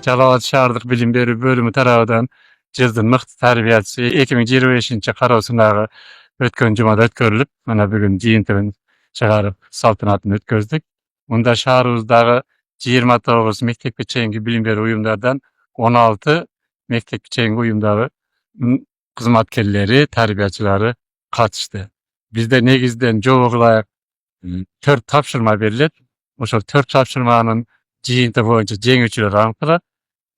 Çalawat şahardyk bilim beri bölümü tarabından Jyzyň mykty tärbiyäçisi 2025-nji garaw synagy ötken jumada ötkerilip, mana bugün jyýyntygyny çygaryp saltanatyny ötkezdik. Munda şaharymyzdagy 29 mekdepge çeýinki bilim beri uýumlardan 16 mekdepge çeýinki uýumdagy hyzmatkerleri, tärbiyäçilari gatnaşdy. Bizde negizden joglaýak 4 tapşyrma berilet. Oşol 4 tapşyrmanyň jyýynty boýunça jeňүүçiler aňypdylar.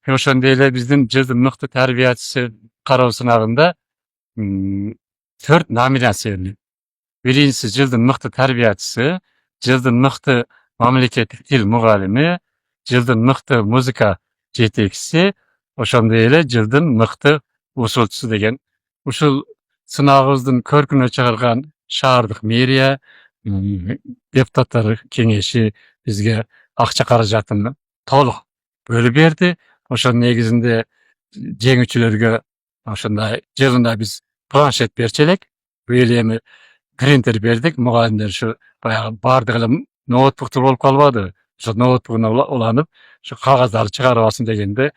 Oşonda ele bizden Jyzyň mykty tärbiyäçisi garaw synagynda 4 nominasiýa berildi. Birinçisi Jyzyň mykty tärbiyäçisi, Jyzyň mykty mamleketlik dil mugalimi, Jyzyň mykty muzika jetekçisi, oşonda ele Jyzyň mykty usulçusy degen. Uşul sınagymyzdyň körküne çygargan şahardyk meriýa, deputatlary keňeşi bizge akça garajatyny tolyk bölüp berdi. Oşoň negizinde jeňүүçilerge oşonda jygyna biz planşet berçelek, beýlemi printer berdik. Mugalimler şu bayağı bardygyny notebookda bolup galbady. Şu notebookuna ulanyp şu kagazdary çygaryp alsyn degende